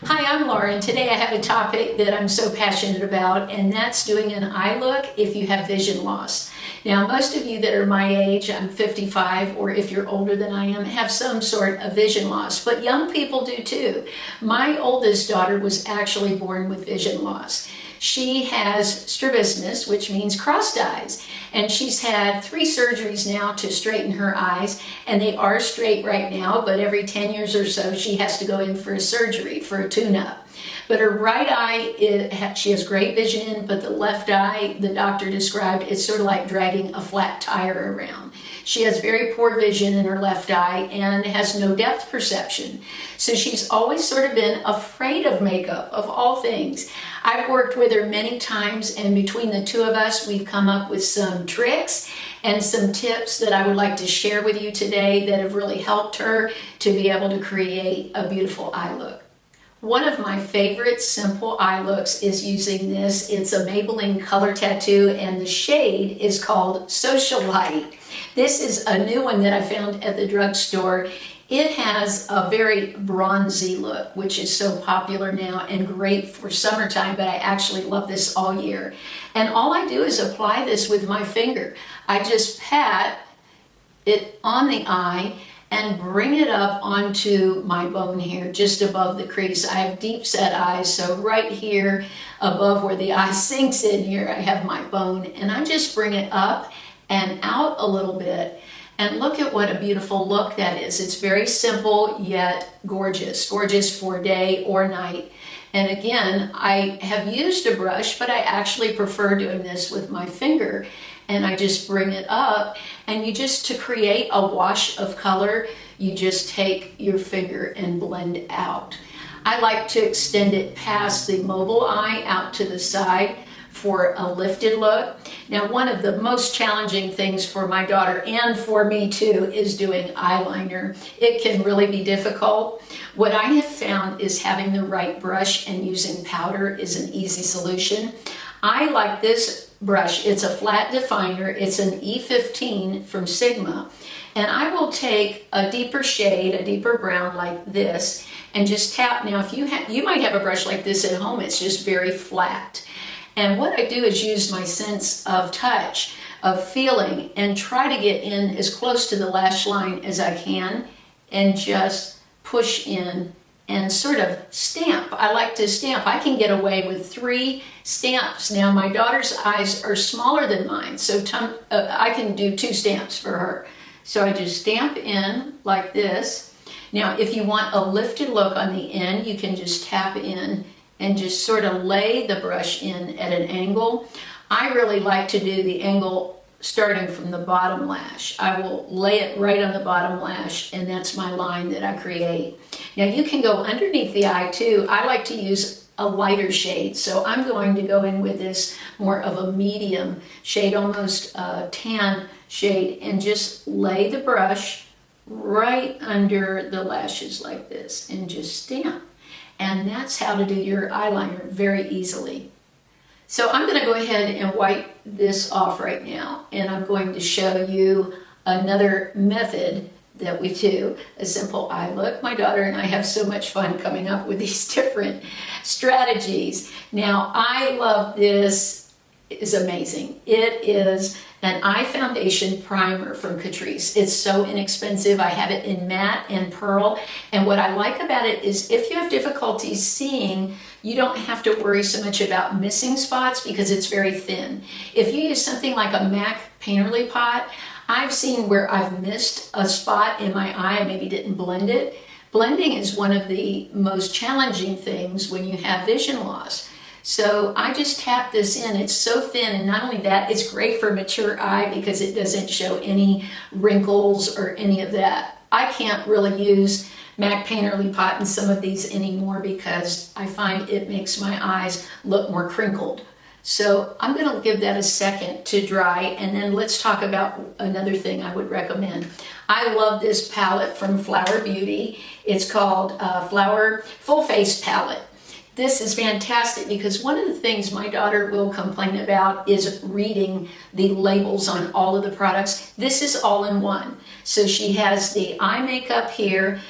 Hi, I'm Laura, and today I have a topic that I'm so passionate about, and that's doing an eye look if you have vision loss. Now, most of you that are my age, I'm 55, or if you're older than I am, have some sort of vision loss, but young people do too. My oldest daughter was actually born with vision loss. She has strabismus, which means crossed eyes, and she's had 3 surgeries now to straighten her eyes, and they are straight right now, but every 10 years or so she has to go in for a surgery for a tune-up. But her right eye, she has great vision in, but the left eye, the doctor described, it's sort of like dragging a flat tire around. She has very poor vision in her left eye and has no depth perception. So she's always sort of been afraid of makeup, of all things. I've worked with her many times, and between the two of us, we've come up with some tricks and some tips that I would like to share with you today that have really helped her to be able to create a beautiful eye look. One of my favorite simple eye looks is using this. It's a Maybelline color tattoo, and the shade is called Socialite. This is a new one that I found at the drugstore. It has a very bronzy look, which is so popular now and great for summertime, but I actually love this all year. And all I do is apply this with my finger. I just pat it on the eye and bring it up onto my bone here, just above the crease. I have deep set eyes, so right here above where the eye sinks in here, I have my bone, and I just bring it up and out a little bit. And look at what a beautiful look that is. It's very simple, yet gorgeous. Gorgeous for day or night. And again, I have used a brush, but I actually prefer doing this with my finger. And I just bring it up, and you just, to create a wash of color, you just take your finger and blend out. I like to extend it past the mobile eye out to the side for a lifted look. Now, one of the most challenging things for my daughter and for me too is doing eyeliner. It can really be difficult. What I have found is having the right brush and using powder is an easy solution. I like this brush. It's a flat definer. It's an E15 from Sigma. And I will take a deeper shade, a deeper brown like this, and just tap. Now, if you might have a brush like this at home, it's just very flat. And what I do is use my sense of touch, of feeling, and try to get in as close to the lash line as I can and just push in and sort of stamp. I like to stamp. I can get away with 3 stamps. Now, my daughter's eyes are smaller than mine, so I can do 2 stamps for her. So I just stamp in like this. Now, if you want a lifted look on the end, you can just tap in and just sort of lay the brush in at an angle. I really like to do the angle starting from the bottom lash. I will lay it right on the bottom lash, and that's my line that I create. Now, you can go underneath the eye too. I like to use a lighter shade, so I'm going to go in with this more of a medium shade, almost a tan shade, and just lay the brush right under the lashes like this and just stamp. And that's how to do your eyeliner very easily. So I'm going to go ahead and wipe this off right now, and I'm going to show you another method that we do, a simple eye look. My daughter and I have so much fun coming up with these different strategies. Now, I love this. It is amazing. It is an eye foundation primer from Catrice. It's so inexpensive. I have it in matte and pearl. And what I like about it is if you have difficulties seeing, you don't have to worry so much about missing spots because it's very thin. If you use something like a MAC Painterly pot, I've seen where I've missed a spot in my eye, I maybe didn't blend it. Blending is one of the most challenging things when you have vision loss. So I just tap this in. It's so thin, and not only that, it's great for a mature eye because it doesn't show any wrinkles or any of that. I can't really use MAC Painterly pot in some of these anymore because I find it makes my eyes look more crinkled. So I'm going to give that a second to dry, and then let's talk about another thing I would recommend. I love this palette from Flower Beauty. It's called Flower Full Face Palette. This is fantastic because one of the things my daughter will complain about is reading the labels on all of the products. This is all in one. So she has the eye makeup here,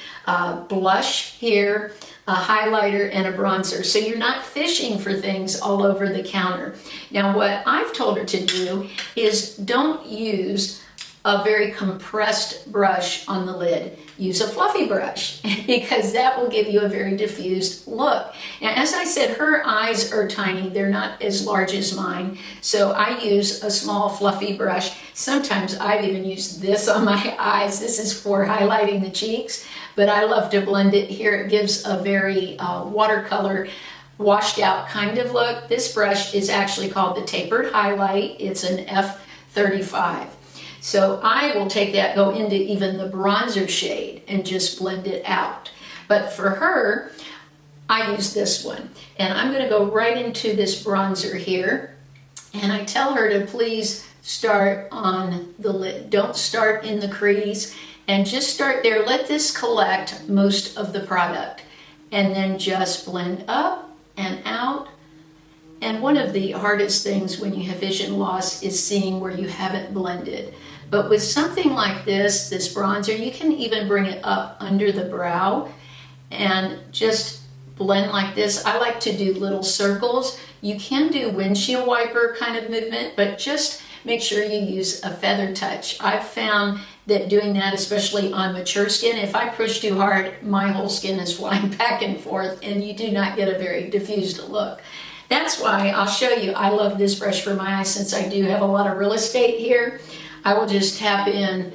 blush here, a highlighter, and a bronzer. So you're not fishing for things all over the counter. Now what I've told her to do is don't use a very compressed brush on the lid. Use a fluffy brush because that will give you a very diffused look. Now, as I said, her eyes are tiny. They're not as large as mine. So I use a small fluffy brush. Sometimes I've even used this on my eyes. This is for highlighting the cheeks, but I love to blend it here. It gives a very watercolor washed out kind of look. This brush is actually called the Tapered Highlight. It's an F35. So I will take that, go into even the bronzer shade and just blend it out. But for her, I use this one. And I'm gonna go right into this bronzer here. And I tell her to please start on the lid. Don't start in the crease and just start there. Let this collect most of the product and then just blend up and out. And one of the hardest things when you have vision loss is seeing where you haven't blended. But with something like this bronzer, you can even bring it up under the brow and just blend like this. I like to do little circles. You can do windshield wiper kind of movement, but just make sure you use a feather touch. I've found that doing that, especially on mature skin, if I push too hard, my whole skin is flying back and forth and you do not get a very diffused look. That's why I'll show you, I love this brush for my eyes since I do have a lot of real estate here. I will just tap in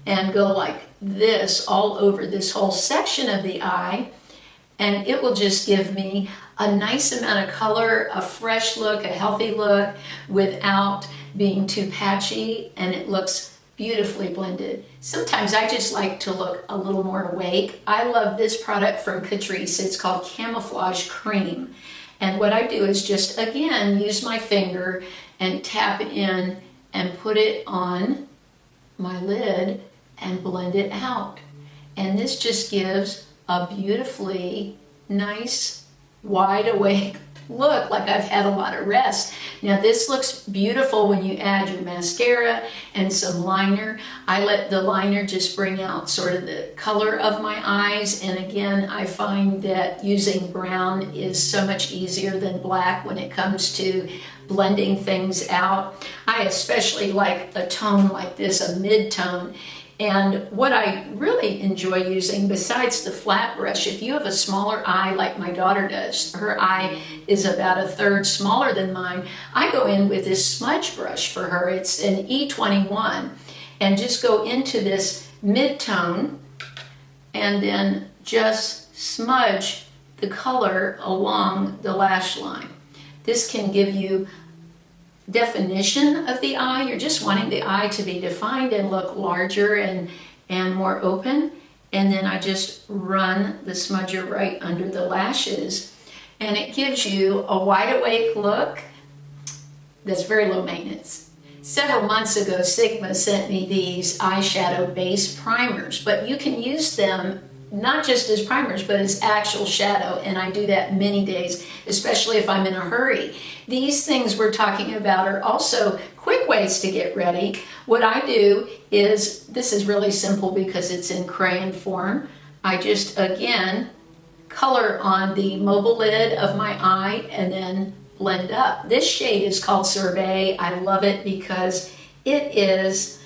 and go like this all over this whole section of the eye, and it will just give me a nice amount of color, a fresh look, a healthy look without being too patchy, and it looks beautifully blended. Sometimes I just like to look a little more awake. I love this product from Catrice. It's called Camouflage Cream. And what I do is just, again, use my finger and tap in and put it on my lid and blend it out. And this just gives a beautifully nice, wide awake look, like I've had a lot of rest. Now this looks beautiful when you add your mascara and some liner. I let the liner just bring out sort of the color of my eyes, and again I find that using brown is so much easier than black when it comes to blending things out. I especially like a tone like this, a mid-tone. And what I really enjoy using, besides the flat brush, if you have a smaller eye like my daughter does, her eye is about a third smaller than mine, I go in with this smudge brush for her. It's an E21, and just go into this mid-tone and then just smudge the color along the lash line. This can give you definition of the eye. You're just wanting the eye to be defined and look larger and more open. And then I just run the smudger right under the lashes, and it gives you a wide awake look that's very low maintenance. Several months ago, Sigma sent me these eyeshadow base primers, but you can use them not just as primers, but as actual shadow, and I do that many days, especially if I'm in a hurry. These things we're talking about are also quick ways to get ready. What I do is, this is really simple because it's in crayon form. I just, again, color on the mobile lid of my eye and then blend up. This shade is called Sorbet. I love it because it is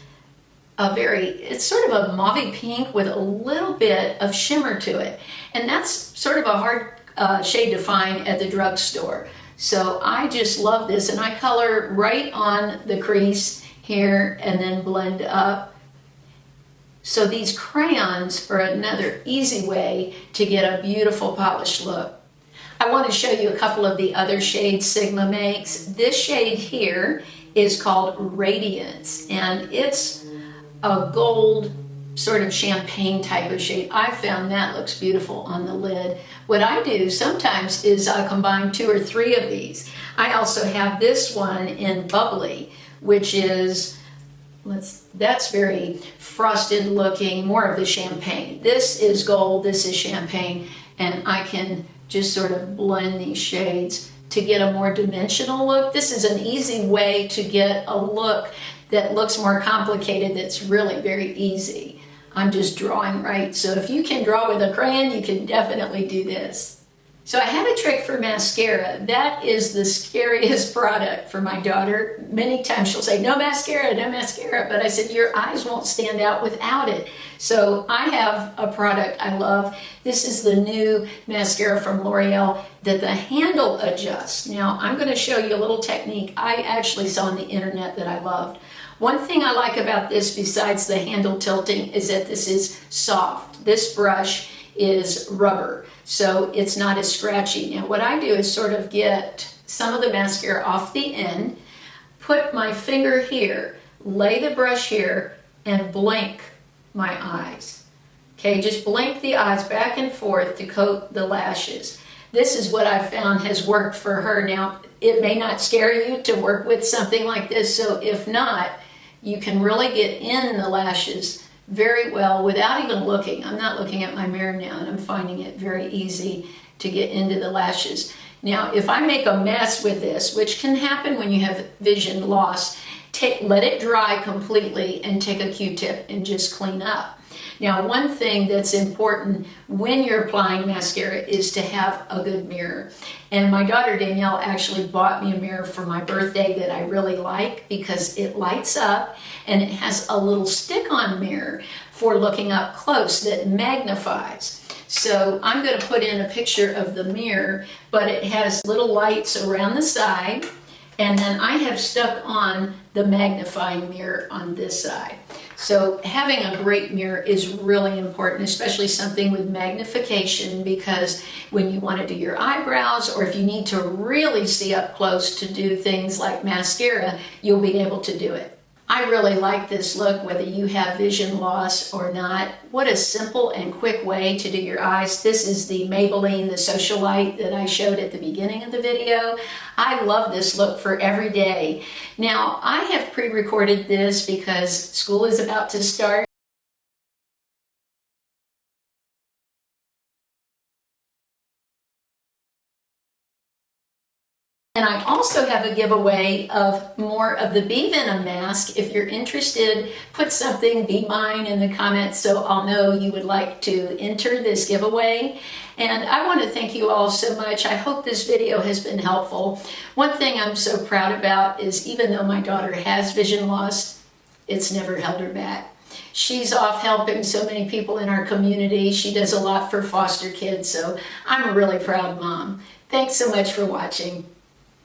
it's sort of a mauve pink with a little bit of shimmer to it. And that's sort of a hard shade to find at the drugstore. So I just love this, and I color right on the crease here and then blend up. So these crayons are another easy way to get a beautiful polished look. I want to show you a couple of the other shades Sigma makes. This shade here is called Radiance, and it's a gold sort of champagne type of shade. I found that looks beautiful on the lid. What I do sometimes is I combine 2 or 3 of these. I also have this one in Bubbly, which is, that's very frosted looking, more of the champagne. This is gold, this is champagne, and I can just sort of blend these shades to get a more dimensional look. This is an easy way to get a look that looks more complicated that's really very easy. I'm just drawing right. So if you can draw with a crayon, you can definitely do this. So I have a trick for mascara. That is the scariest product for my daughter. Many times she'll say, no mascara, no mascara. But I said, your eyes won't stand out without it. So I have a product I love. This is the new mascara from L'Oreal that the handle adjusts. Now I'm going to show you a little technique I actually saw on the internet that I loved. One thing I like about this besides the handle tilting is that this is soft. This brush is rubber, so it's not as scratchy. Now what I do is sort of get some of the mascara off the end, put my finger here, lay the brush here, and blink my eyes. Okay, just blink the eyes back and forth to coat the lashes. This is what I've found has worked for her. Now, it may not scare you to work with something like this, so if not, you can really get in the lashes very well without even looking. I'm not looking at my mirror now, and I'm finding it very easy to get into the lashes. Now, if I make a mess with this, which can happen when you have vision loss, let it dry completely and take a Q-tip and just clean up. Now, one thing that's important when you're applying mascara is to have a good mirror. And my daughter Danielle actually bought me a mirror for my birthday that I really like because it lights up and it has a little stick-on mirror for looking up close that magnifies. So I'm going to put in a picture of the mirror, but it has little lights around the side, and then I have stuck on the magnifying mirror on this side. So having a great mirror is really important, especially something with magnification, because when you want to do your eyebrows or if you need to really see up close to do things like mascara, you'll be able to do it. I really like this look, whether you have vision loss or not. What a simple and quick way to do your eyes. This is the Maybelline, the Socialite that I showed at the beginning of the video. I love this look for every day. Now, I have pre-recorded this because school is about to start. And I also have a giveaway of more of the bee venom mask. If you're interested, put something, be mine, in the comments so I'll know you would like to enter this giveaway. And I want to thank you all so much. I hope this video has been helpful. One thing I'm so proud about is even though my daughter has vision loss, it's never held her back. She's off helping so many people in our community. She does a lot for foster kids, so I'm a really proud mom. Thanks so much for watching.